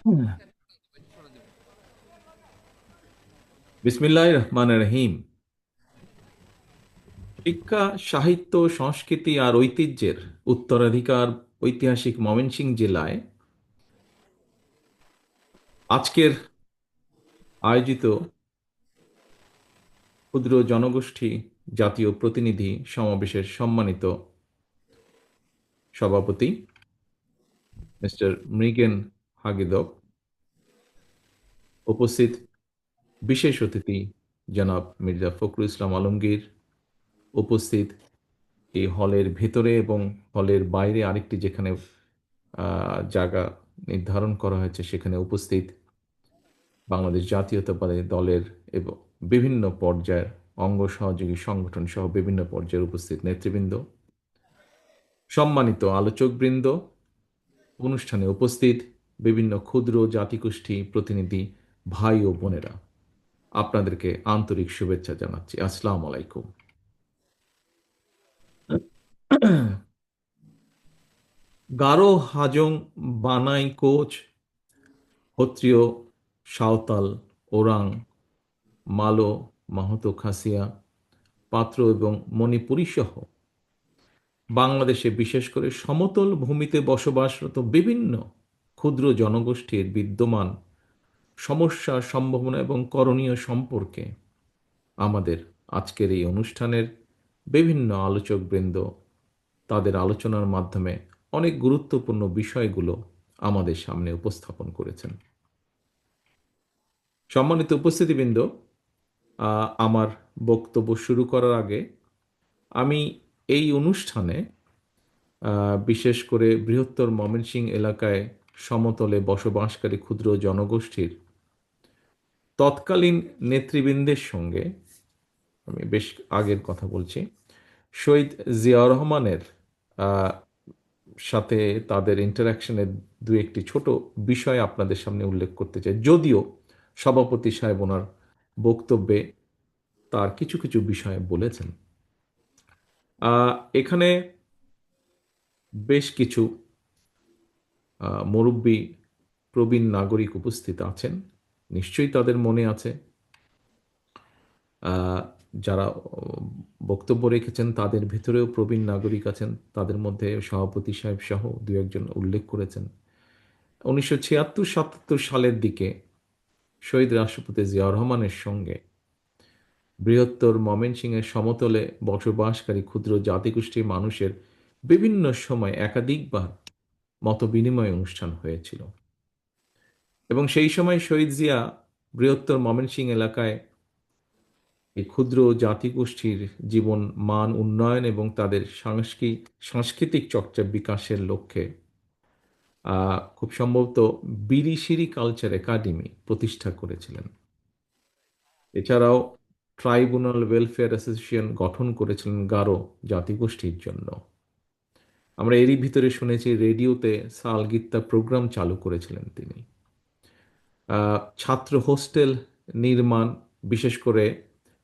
হুম। বিসমিল্লাহির রহমানির রহিম। শিক্ষা, সাহিত্য, সংস্কৃতি আর ঐতিহ্যের উত্তরাধিকার ঐতিহাসিক ময়মনসিংহ জেলায় আজকের আয়োজিত ক্ষুদ্র জনগোষ্ঠী জাতীয় প্রতিনিধি সমাবেশের সম্মানিত সভাপতি মিস্টার মৃগেন হাগিদব, উপস্থিত বিশেষ অতিথি জনাব মির্জা ফখরুল ইসলাম আলমগীর, উপস্থিত এই হলের ভেতরে এবং হলের বাইরে আরেকটি যেখানে জায়গা নির্ধারণ করা হয়েছে সেখানে উপস্থিত বাংলাদেশ জাতীয়তাবাদী দলের এবং বিভিন্ন পর্যায়ের অঙ্গ সহযোগী সংগঠন সহ বিভিন্ন পর্যায়ের উপস্থিত নেতৃবৃন্দ, সম্মানিত আলোচকবৃন্দ, অনুষ্ঠানে উপস্থিত বিভিন্ন ক্ষুদ্র জাতিগোষ্ঠী প্রতিনিধি ভাই ও বোনেরা, আপনাদেরকে আন্তরিক শুভেচ্ছা জানাচ্ছি। আসসালামু আলাইকুম। গারো, হাজং, বানাই, কোচ, ক্ষত্রিয়, সাঁওতাল, ওরাং, মালো, মাহতো, খাসিয়া, পাত্র এবং মণিপুরী সহ বাংলাদেশে বিশেষ করে সমতল ভূমিতে বসবাসরত বিভিন্ন ক্ষুদ্র জনগোষ্ঠীর বিদ্যমান সমস্যা, সম্ভাবনা এবং করণীয় সম্পর্কে আমাদের আজকের এই অনুষ্ঠানের বিভিন্ন আলোচকবৃন্দ তাদের আলোচনার মাধ্যমে অনেক গুরুত্বপূর্ণ বিষয়গুলো আমাদের সামনে উপস্থাপন করেছেন। সম্মানিত উপস্থিতিবৃন্দ, আমার বক্তব্য শুরু করার আগে আমি এই অনুষ্ঠানে বিশেষ করে বৃহত্তর ময়মনসিংহ এলাকায় সমতলে বসবাসকারী ক্ষুদ্র জনগোষ্ঠীর তৎকালীন নেতৃবৃন্দের সঙ্গে, আমি বেশ আগের কথা বলছি, শহীদ জিয়াউর রহমানের আহ, সাথে তাদের ইন্টারাকশনের দু একটি ছোট বিষয় আপনাদের সামনে উল্লেখ করতে চাই, যদিও সভাপতি সাহেব ওনার বক্তব্যে তার কিছু কিছু বিষয় বলেছেন। এখানে বেশ কিছু মুরব্বী প্রবীণ নাগরিক উপস্থিত আছেন, নিশ্চয়ই তাদের মনে আছে যারা বক্তব্য রেখেছেন তাদের ভেতরেও প্রবীণ নাগরিক আছেন, তাদের মধ্যে সভাপতি সাহেব সহ দু একজন উল্লেখ করেছেন 1976-77 সালের দিকে শহীদ রাষ্ট্রপতি জিয়াউর রহমানের সঙ্গে বৃহত্তর ময়মনসিংহের সমতলে বসবাসকারী ক্ষুদ্র জাতিগোষ্ঠীর মানুষের বিভিন্ন সময় একাধিকবার মত বিনিময় অনুষ্ঠান হয়েছিল এবং সেই সময় শহীদ জিয়া বৃহত্তর ময়মনসিংহ এলাকায় এই ক্ষুদ্র জাতিগোষ্ঠীর জীবন মান উন্নয়ন এবং তাদের সাংস্কৃতিক চর্চা বিকাশের লক্ষ্যে খুব সম্ভবত বিরিশিরি কালচার একাডেমি প্রতিষ্ঠা করেছিলেন। এছাড়াও ট্রাইব্যুনাল ওয়েলফেয়ার অ্যাসোসিয়েশন গঠন করেছিলেন গারো জাতিগোষ্ঠীর জন্য। আমরা এরই ভিতরে শুনেছি রেডিওতে সালগিত্তা প্রোগ্রাম চালু করেছিলেন তিনি। ছাত্র হোস্টেল নির্মাণ, বিশেষ করে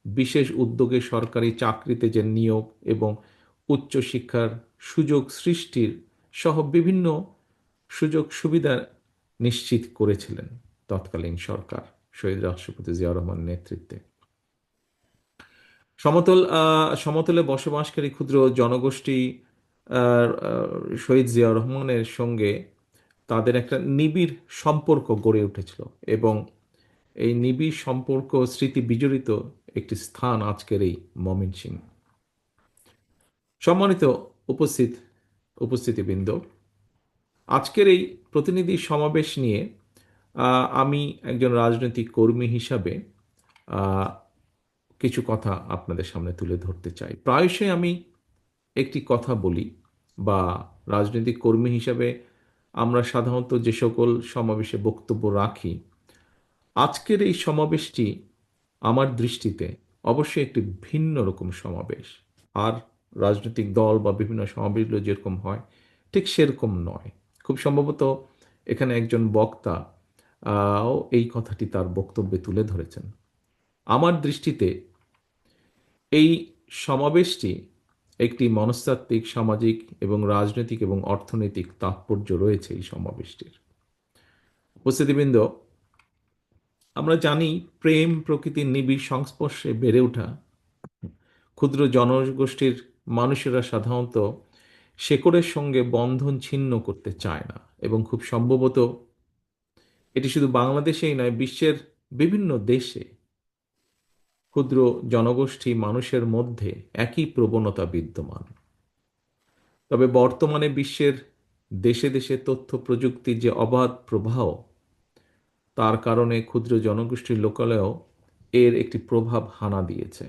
বিশেষ উদ্যোগে সরকারি চাকরিতে যে নিয়োগ এবং উচ্চশিক্ষার সুযোগ সৃষ্টির সহ বিভিন্ন সুযোগ সুবিধা নিশ্চিত করেছিলেন তৎকালীন সরকার শহীদ রাষ্ট্রপতি জিয়াউর রহমানের নেতৃত্বে। সমতলে বসবাসকারী ক্ষুদ্র জনগোষ্ঠী শহীদ জিয়াউর রহমানের সঙ্গে তাদের একটা নিবিড় সম্পর্ক গড়ে উঠেছিল এবং এই নিবিড় সম্পর্ক স্মৃতি বিজড়িত একটি স্থান আজকের এই ময়মনসিংহ। সম্মানিত উপস্থিত উপস্থিতিবৃন্দ, আজকের এই প্রতিনিধি সমাবেশ নিয়ে আমি একজন রাজনৈতিক কর্মী হিসাবে আহ, কিছু কথা আপনাদের সামনে তুলে ধরতে চাই। প্রায়শই আমি একটি কথা বলি, বা রাজনৈতিক কর্মী হিসাবে আমরা সাধারণত যে সকল সমাবেশে বক্তব্য রাখি, আজকের এই সমাবেশটি আমার দৃষ্টিতে অবশ্যই একটি ভিন্ন রকম সমাবেশ। আর রাজনৈতিক দল বা বিভিন্ন সমাবেশগুলো যেরকম হয় ঠিক সেরকম নয়। খুব সম্ভবত এখানে একজন বক্তা এই কথাটি তার বক্তব্যে তুলে ধরেছেন। আমার দৃষ্টিতে এই সমাবেশটি একটি মনস্তাত্ত্বিক, সামাজিক এবং রাজনৈতিক এবং অর্থনৈতিক তাৎপর্য রয়েছে এই সমাবেশটির। উপস্থিতিবৃন্দ, আমরা জানি প্রেম প্রকৃতির নিবিড় সংস্পর্শে বেড়ে ওঠা ক্ষুদ্র জনগোষ্ঠীর মানুষেরা সাধারণত শেকড়ের সঙ্গে বন্ধন ছিন্ন করতে চায় না, এবং খুব সম্ভবত এটি শুধু বাংলাদেশেই নয়, বিশ্বের বিভিন্ন দেশে ক্ষুদ্র জনগোষ্ঠী মানুষের মধ্যে একই প্রবণতা বিদ্যমান। তবে বর্তমানে বিশ্বের দেশে দেশে তথ্য প্রযুক্তির যে অবাধ প্রবাহ, তার কারণে ক্ষুদ্র জনগোষ্ঠীর লোকালয়েও এর একটি প্রভাব হানা দিয়েছে।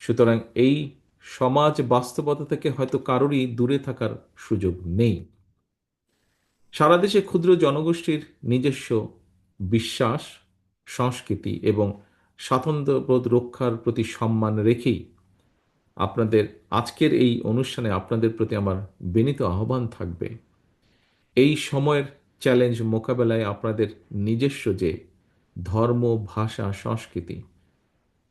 সুতরাং এই সমাজ বাস্তবতা থেকে হয়তো কারোরই দূরে থাকার সুযোগ নেই। সারা দেশে ক্ষুদ্র জনগোষ্ঠীর নিজস্ব বিশ্বাস, সংস্কৃতি এবং স্বাতন্ত্র্যবোধ রক্ষার প্রতি সম্মান রেখেই আপনাদের আজকের এই অনুষ্ঠানে আপনাদের প্রতি আমার বিনীত আহ্বান থাকবে, এই সময়ের চ্যালেঞ্জ মোকাবেলায় আপনাদের নিজস্ব যে ধর্ম, ভাষা, সংস্কৃতি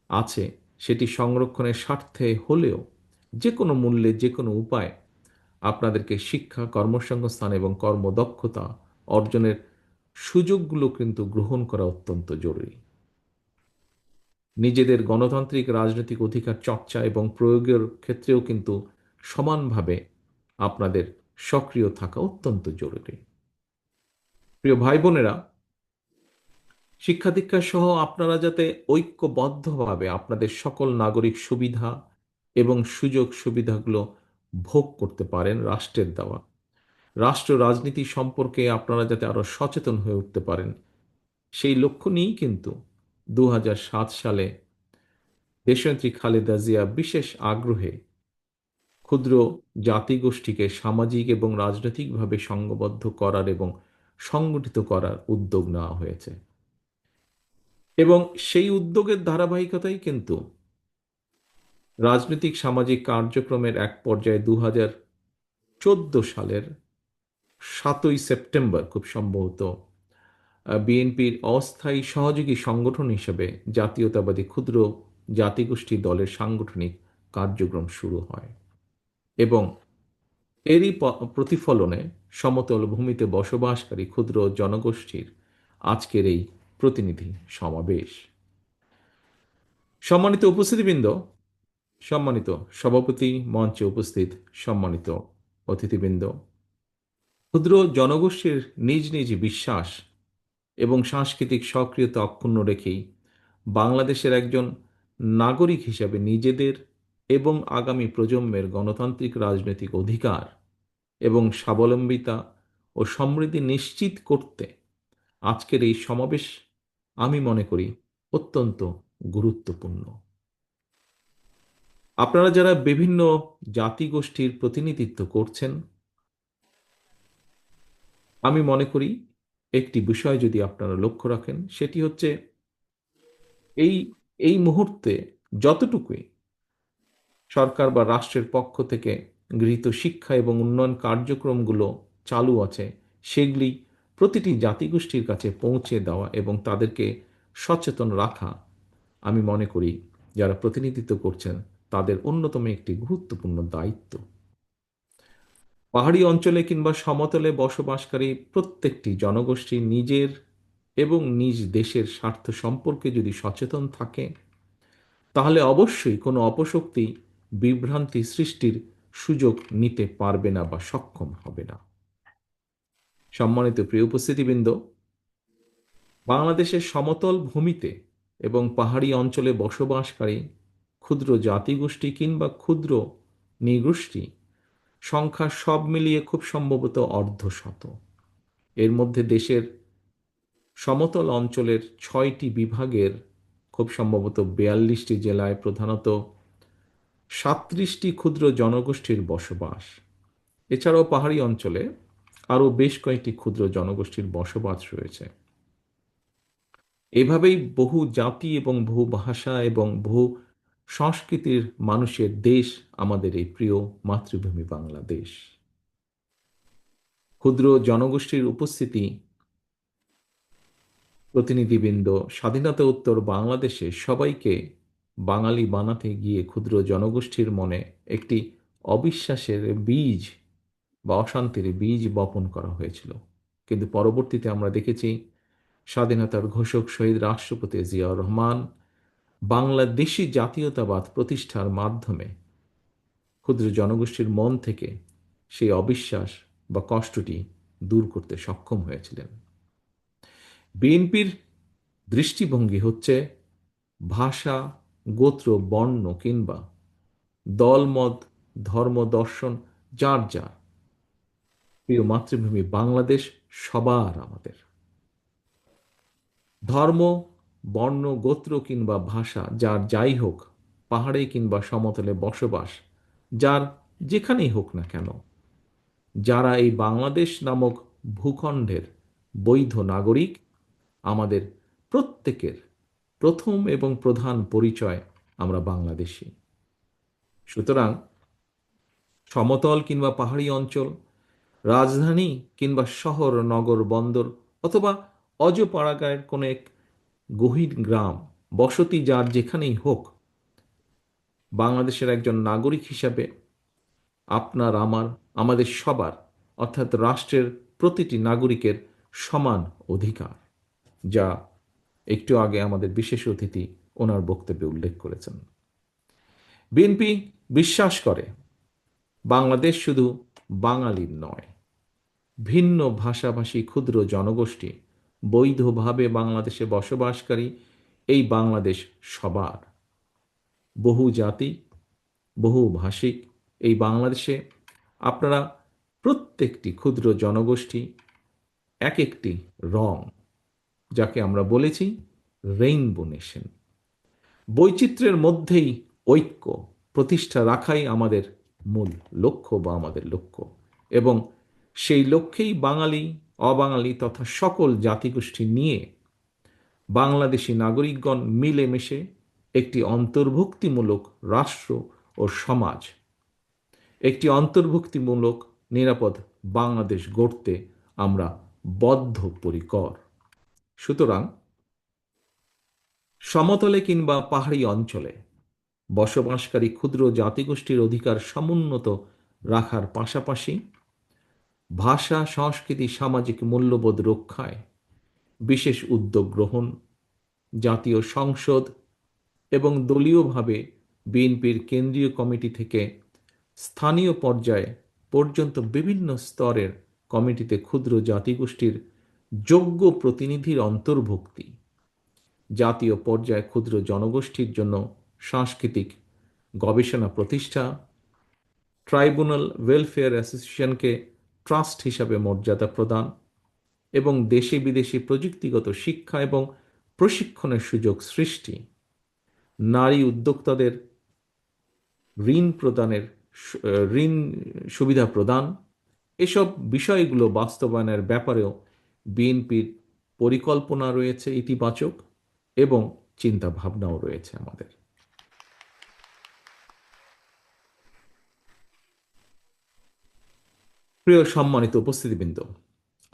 আছে, সেটি সংরক্ষণের স্বার্থে হলেও যে কোনো মূল্যে, যে কোনো উপায় আপনাদেরকে শিক্ষা, কর্মসংস্থান এবং কর্মদক্ষতা অর্জনের সুযোগগুলো কিন্তু গ্রহণ করা অত্যন্ত জরুরি। নিজেদের গণতান্ত্রিক রাজনৈতিক অধিকার চর্চা এবং প্রয়োগের ক্ষেত্রেও কিন্তু সমানভাবে আপনাদের সক্রিয় থাকা অত্যন্ত জরুরি। প্রিয় ভাই বোনেরা, শিক্ষা দীক্ষা সহ আপনারা যাতে ঐক্যবদ্ধভাবে আপনাদের সকল নাগরিক সুবিধা এবং সুযোগ সুবিধাগুলো ভোগ করতে পারেন রাষ্ট্রের দেওয়া, রাষ্ট্র রাজনীতি সম্পর্কে আপনারা যাতে আরো সচেতন হয়ে উঠতে পারেন, সেই লক্ষ্য নিয়েই কিন্তু 2007 সালে দেশনেত্রী খালেদা জিয়া বিশেষ আগ্রহে ক্ষুদ্র জাতিগোষ্ঠীকে সামাজিক এবং রাজনৈতিকভাবে সংঘবদ্ধ করার এবং সংগঠিত করার উদ্যোগ নেওয়া হয়েছে। এবং সেই উদ্যোগের ধারাবাহিকতাই কিন্তু রাজনৈতিক সামাজিক কার্যক্রমের এক পর্যায়ে 2014 সালের 7ই সেপ্টেম্বর খুব সম্ভবত বিএনপির অস্থায়ী সহযোগী সংগঠন হিসেবে জাতীয়তাবাদী ক্ষুদ্র জাতিগোষ্ঠী দলের সাংগঠনিক কার্যক্রম শুরু হয়, এবং এরই প্রতিফলনে সমতল ভূমিতে বসবাসকারী ক্ষুদ্র জনগোষ্ঠীর আজকের এই প্রতিনিধি সমাবেশ। সম্মানিত উপস্থিতিবৃন্দ, সম্মানিত সভাপতি, মঞ্চে উপস্থিত সম্মানিত অতিথিবৃন্দ, ক্ষুদ্র জনগোষ্ঠীর নিজ নিজ বিশ্বাস এবং সাংস্কৃতিক সক্রিয়তা অক্ষুণ্ণ রেখেই বাংলাদেশের একজন নাগরিক হিসাবে নিজেদের এবং আগামী প্রজন্মের গণতান্ত্রিক রাজনৈতিক অধিকার এবং স্বাবলম্বিতা ও সমৃদ্ধি নিশ্চিত করতে আজকের এই সমাবেশ আমি মনে করি অত্যন্ত গুরুত্বপূর্ণ। আপনারা যারা বিভিন্ন জাতিগোষ্ঠীর প্রতিনিধিত্ব করছেন, আমি মনে করি একটি বিষয় যদি আপনারা লক্ষ্য রাখেন, সেটি হচ্ছে এই এই মুহূর্তে যতটুকুই সরকার বা রাষ্ট্রের পক্ষ থেকে গৃহীত শিক্ষা এবং উন্নয়ন কার্যক্রমগুলো চালু আছে, সেগুলি প্রতিটি জাতিগোষ্ঠীর কাছে পৌঁছে দেওয়া এবং তাদেরকে সচেতন রাখা, আমি মনে করি যারা প্রতিনিধিত্ব করছেন তাদের অন্যতম একটি গুরুত্বপূর্ণ দায়িত্ব। পাহাড়ি অঞ্চলে কিংবা সমতলে বসবাসকারী প্রত্যেকটি জনগোষ্ঠী নিজের এবং নিজ দেশের স্বার্থ সম্পর্কে যদি সচেতন থাকে, তাহলে অবশ্যই কোনো অপশক্তি বিভ্রান্তি সৃষ্টির সুযোগ নিতে পারবে না বা সক্ষম হবে না। সম্মানিত প্রিয় উপস্থিতিবৃন্দ, বাংলাদেশের সমতল ভূমিতে এবং পাহাড়ি অঞ্চলে বসবাসকারী ক্ষুদ্র জাতিগোষ্ঠী কিংবা ক্ষুদ্র নৃগোষ্ঠী সংখ্যা সব মিলিয়ে খুব সম্ভবত অর্ধশত। এর মধ্যে দেশের সমতল অঞ্চলের 6টি বিভাগের খুব সম্ভবত 42টি জেলায় প্রধানত 37টি ক্ষুদ্র জনগোষ্ঠীর বসবাস। এছাড়াও পাহাড়ি অঞ্চলে আরও বেশ কয়েকটি ক্ষুদ্র জনগোষ্ঠীর বসবাস রয়েছে। এভাবেই বহু জাতি এবং বহু ভাষা এবং বহু সংস্কৃতির মানুষের দেশ আমাদের এই প্রিয় মাতৃভূমি বাংলাদেশ। ক্ষুদ্র জনগোষ্ঠীর উপস্থিতি, প্রতিনিধিবৃন্দ স্বাধীনতা উত্তর বাংলাদেশে সবাইকে বাঙালি বানাতে গিয়ে ক্ষুদ্র জনগোষ্ঠীর মনে একটি অবিশ্বাসের বীজ বা অশান্তির বীজ বপন করা হয়েছিল। কিন্তু পরবর্তীতে আমরা দেখেছি স্বাধীনতার ঘোষক শহীদ রাষ্ট্রপতি জিয়াউর রহমান বাংলাদেশি জাতীয়তাবাদ প্রতিষ্ঠার মাধ্যমে ক্ষুদ্র জনগোষ্ঠীর মন থেকে সেই অবিশ্বাস বা কষ্টটি দূর করতে সক্ষম হয়েছিলেন। বিএনপির দৃষ্টিভঙ্গি হচ্ছে ভাষা, গোত্র, বর্ণ কিংবা দলমত, ধর্ম, দর্শন যার যার, প্রিয় মাতৃভূমি বাংলাদেশ সবার আমাদের। ধর্ম, বর্ণ, গোত্র কিংবা ভাষা যার যাই হোক, পাহাড়ে কিংবা সমতলে বসবাস যার যেখানেই হোক না কেন, যারা এই বাংলাদেশ নামক ভূখণ্ডের বৈধ নাগরিক, আমাদের প্রত্যেকের প্রথম এবং প্রধান পরিচয় আমরা বাংলাদেশী। সুতরাং সমতল কিংবা পাহাড়ি অঞ্চল, রাজধানী কিংবা শহর, নগর, বন্দর অথবা অজপাড়াগাঁয়ের কোনো এক গহীন গ্রাম, বসতি যার যেখানেই হোক, বাংলাদেশের একজন নাগরিক হিসাবে আপনার, আমার, আমাদের সবার, অর্থাৎ রাষ্ট্রের প্রতিটি নাগরিকের সমান অধিকার, যা একটু আগে আমাদের বিশেষ অতিথি ওনার বক্তব্যে উল্লেখ করেছেন। বিএনপি বিশ্বাস করে বাংলাদেশ শুধু বাঙালির নয়, ভিন্ন ভাষাভাষী ক্ষুদ্র জনগোষ্ঠী বৈধভাবে বাংলাদেশে বসবাসকারী এই বাংলাদেশ সবার। বহু জাতি, বহু ভাষিক এই বাংলাদেশে আপনারা প্রত্যেকটি ক্ষুদ্র জনগোষ্ঠী এক একটি রং, যাকে আমরা বলেছি রেইনবো নেশন। বৈচিত্র্যের মধ্যেই ঐক্য প্রতিষ্ঠা রাখাই আমাদের মূল লক্ষ্য বা আমাদের লক্ষ্য, এবং সেই লক্ষ্যেই বাঙালি, অবাঙালি তথা সকল জাতিগোষ্ঠী নিয়ে বাংলাদেশি নাগরিকগণ মিলেমিশে একটি অন্তর্ভুক্তিমূলক রাষ্ট্র ও সমাজ, একটি অন্তর্ভুক্তিমূলক নিরাপদ বাংলাদেশ গড়তে আমরা বদ্ধপরিকর। সুতরাং সমতলে কিংবা পাহাড়ি অঞ্চলে বসবাসকারী ক্ষুদ্র জাতিগোষ্ঠীর অধিকার সমুন্নত রাখার পাশাপাশি ভাষা, সংস্কৃতি, সামাজিক মূল্যবোধ রক্ষায় বিশেষ উদ্যোগ গ্রহণ, জাতীয় সংসদ এবং দলীয়ভাবে বিএনপির কেন্দ্রীয় কমিটি থেকে স্থানীয় পর্যায়ে পর্যন্ত বিভিন্ন স্তরের কমিটিতে ক্ষুদ্র জাতিগোষ্ঠীর যোগ্য প্রতিনিধির অন্তর্ভুক্তি, জাতীয় পর্যায়ে ক্ষুদ্র জনগোষ্ঠীর জন্য সাংস্কৃতিক গবেষণা প্রতিষ্ঠা, ট্রাইব্যুনাল ওয়েলফেয়ার অ্যাসোসিয়েশনকে ট্রাস্ট হিসাবে মর্যাদা প্রদান এবং দেশে বিদেশি প্রযুক্তিগত শিক্ষা এবং প্রশিক্ষণের সুযোগ সৃষ্টি, নারী উদ্যোক্তাদের ঋণ সুবিধা প্রদান, এসব বিষয়গুলো বাস্তবায়নের ব্যাপারেও বিএনপির পরিকল্পনা রয়েছে ইতিবাচক, এবং চিন্তা ভাবনাও রয়েছে আমাদের। প্রিয় সম্মানিত উপস্থিতিবৃন্দ,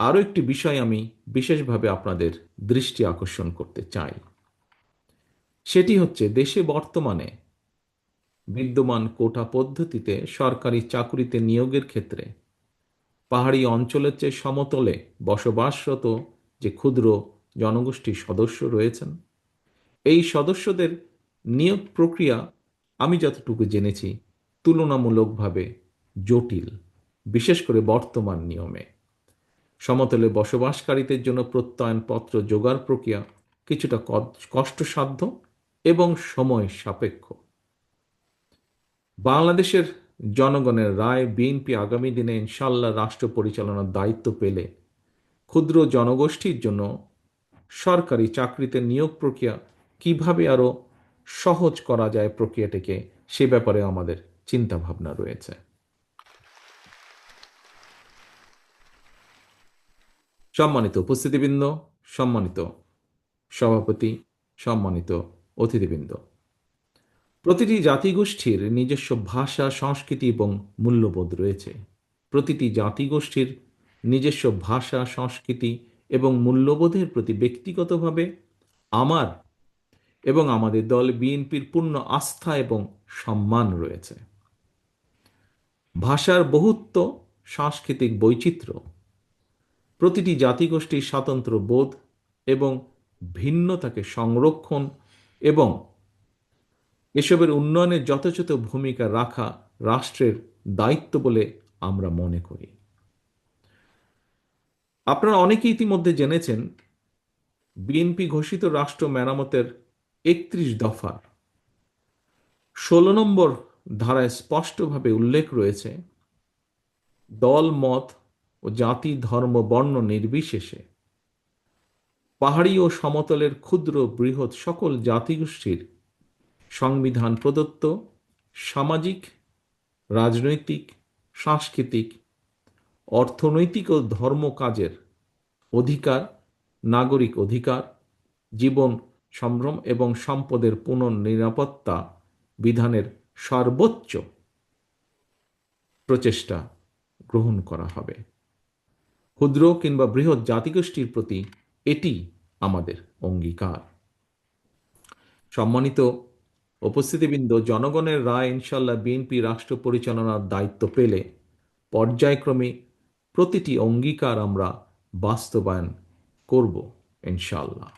আরও একটি বিষয় আমি বিশেষভাবে আপনাদের দৃষ্টি আকর্ষণ করতে চাই। সেটি হচ্ছে দেশে বর্তমানে বিদ্যমান কোটা পদ্ধতিতে সরকারি চাকুরিতে নিয়োগের ক্ষেত্রে পাহাড়ি অঞ্চলের চেয়ে সমতলে বসবাসরত যে ক্ষুদ্র জনগোষ্ঠীর সদস্য রয়েছেন, এই সদস্যদের নিয়োগ প্রক্রিয়া আমি যতটুকু জেনেছি তুলনামূলকভাবে জটিল, বিশেষ করে বর্তমান নিয়মে। সমতলে বসবাসকারীদের জন্য প্রত্যয়নপত্র জোগাড় প্রক্রিয়া কিছুটা কষ্টসাধ্য এবং সময় সাপেক্ষ। বাংলাদেশের জনগণের রায় বিএনপি আগামী দিনে ইনশাল্লাহ রাষ্ট্র পরিচালনার দায়িত্ব পেলে ক্ষুদ্র জনগোষ্ঠীর জন্য সরকারি চাকরিতে নিয়োগ প্রক্রিয়া কিভাবে আরো সহজ করা যায় প্রক্রিয়াটিকে, সে ব্যাপারে আমাদের চিন্তা ভাবনা রয়েছে। সম্মানিত উপস্থিতিবৃন্দ, সম্মানিত সভাপতি, সম্মানিত অতিথিবৃন্দ, প্রতিটি জাতিগোষ্ঠীর নিজস্ব ভাষা, সংস্কৃতি এবং মূল্যবোধ রয়েছে। প্রতিটি জাতিগোষ্ঠীর নিজস্ব ভাষা, সংস্কৃতি এবং মূল্যবোধের প্রতি ব্যক্তিগতভাবে আমার এবং আমাদের দল বিএনপির পূর্ণ আস্থা এবং সম্মান রয়েছে। ভাষার বহুত্ব, সাংস্কৃতিক বৈচিত্র্য, প্রতিটি জাতিগোষ্ঠীর স্বাতন্ত্র্য বোধ এবং ভিন্নতাকে সংরক্ষণ এবং এসবের উন্নয়নের যথাযথ ভূমিকা রাখা রাষ্ট্রের দায়িত্ব বলে আমরা মনে করি। আপনারা অনেকেই ইতিমধ্যে জেনেছেন, বিএনপি ঘোষিত রাষ্ট্র মেরামতের ৩১ দফার ১৬ নম্বর ধারায় স্পষ্টভাবে উল্লেখ রয়েছে, দল মত ও জাতি ধর্ম বর্ণ নির্বিশেষে পাহাড়ি ও সমতলের ক্ষুদ্র বৃহৎ সকল জাতিগোষ্ঠীর সংবিধান প্রদত্ত সামাজিক, রাজনৈতিক, সাংস্কৃতিক, অর্থনৈতিক ও ধর্ম কাজের অধিকার, নাগরিক অধিকার, জীবন সম্ভ্রম এবং সম্পদের পুনর্নিরাপত্তা বিধানের সর্বোচ্চ প্রচেষ্টা গ্রহণ করা হবে। ক্ষুদ্র কিংবা বৃহৎ জাতিগোষ্ঠীর প্রতি এটি আমাদের অঙ্গীকার। সম্মানিত উপস্থিতিবৃন্দ, জনগণের রায় ইনশাল্লাহ বিএনপি রাষ্ট্র পরিচালনার দায়িত্ব পেলে পর্যায়ক্রমে প্রতিটি অঙ্গীকার আমরা বাস্তবায়ন করব ইনশাল্লাহ।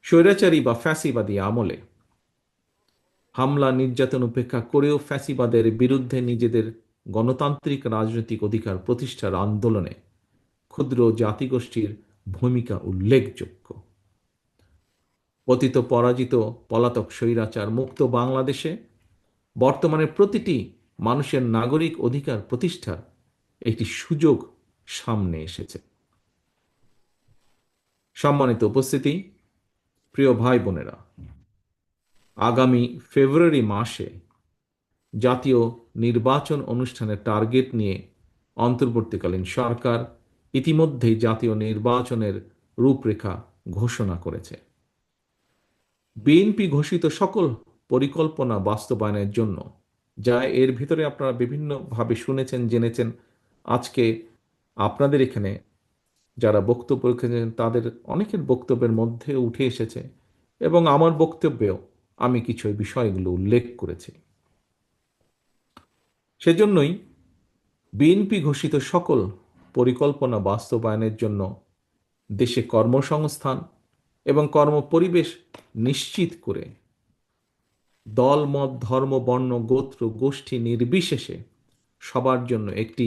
স্বৈরাচারী বা ফ্যাসিবাদী আমলে হামলা নির্যাতন উপেক্ষা করেও ফ্যাসিবাদের বিরুদ্ধে নিজেদের গণতান্ত্রিক রাজনৈতিক অধিকার প্রতিষ্ঠার আন্দোলনে ক্ষুদ্র জাতিগোষ্ঠীর ভূমিকা উল্লেখযোগ্য। পতিত পরাজিত পলাতক স্বৈরাচার মুক্ত বাংলাদেশে বর্তমানে প্রতিটি মানুষের নাগরিক অধিকার প্রতিষ্ঠার একটি সুযোগ সামনে এসেছে। সম্মানিত উপস্থিতি, প্রিয় ভাই বোনেরা, আগামী ফেব্রুয়ারি মাসে জাতীয় নির্বাচন অনুষ্ঠানের টার্গেট নিয়ে অন্তর্বর্তীকালীন সরকার ইতিমধ্যেই জাতীয় নির্বাচনের রূপরেখা ঘোষণা করেছে। বিএনপি ঘোষিত সকল পরিকল্পনা বাস্তবায়নের জন্য, যা এর ভিতরে আপনারা বিভিন্নভাবে শুনেছেন, জেনেছেন, আজকে আপনাদের এখানে যারা বক্তব্য রেখেছেন তাদের অনেকের বক্তব্যের মধ্যে উঠে এসেছে এবং আমার বক্তব্যেও আমি কিছু বিষয়গুলো উল্লেখ করেছি। সেজন্যই বিএনপি ঘোষিত সকল পরিকল্পনা বাস্তবায়নের জন্য দেশে কর্মসংস্থান এবং কর্মপরিবেশ নিশ্চিত করে দল মত ধর্ম বর্ণ গোত্র গোষ্ঠী নির্বিশেষে সবার জন্য একটি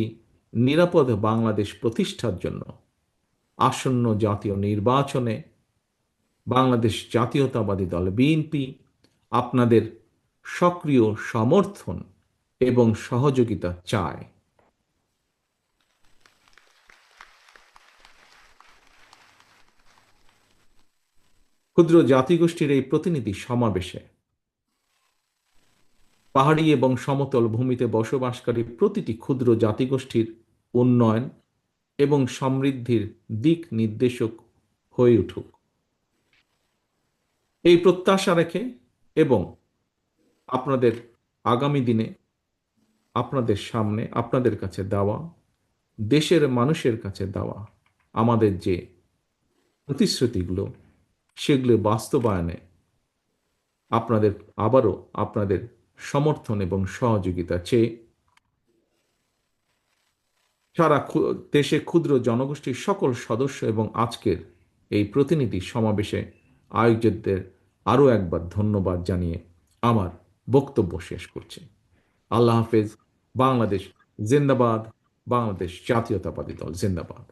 নিরাপদ বাংলাদেশ প্রতিষ্ঠার জন্য আসন্ন জাতীয় নির্বাচনে বাংলাদেশ জাতীয়তাবাদী দল বিএনপি আপনাদের সক্রিয় সমর্থন এবং সহযোগিতা চায়। ক্ষুদ্র জাতিগোষ্ঠীর এই প্রতিনিধি সমাবেশে পাহাড়ি এবং সমতল ভূমিতে বসবাসকারী প্রতিটি ক্ষুদ্র জাতিগোষ্ঠীর উন্নয়ন এবং সমৃদ্ধির দিক নির্দেশক হয়ে উঠুক, এই প্রত্যাশা রেখে এবং আপনাদের আগামী দিনে আপনাদের সামনে আপনাদের কাছে দেওয়া, দেশের মানুষের কাছে দেওয়া আমাদের যে প্রতিশ্রুতিগুলো, সেগুলো বাস্তবায়নে আপনাদের আবারও আপনাদের সমর্থন এবং সহযোগিতা চেয়ে সারা দেশে ক্ষুদ্র জনগোষ্ঠীর সকল সদস্য এবং আজকের এই প্রতিনিধি সমাবেশে আয়োজকদের আরও একবার ধন্যবাদ জানিয়ে আমার বক্তব্য শেষ করছি। আল্লাহ হাফেজ। বাংলাদেশ জিন্দাবাদ। বাংলাদেশ জাতীয়তাবাদী দল জিন্দাবাদ।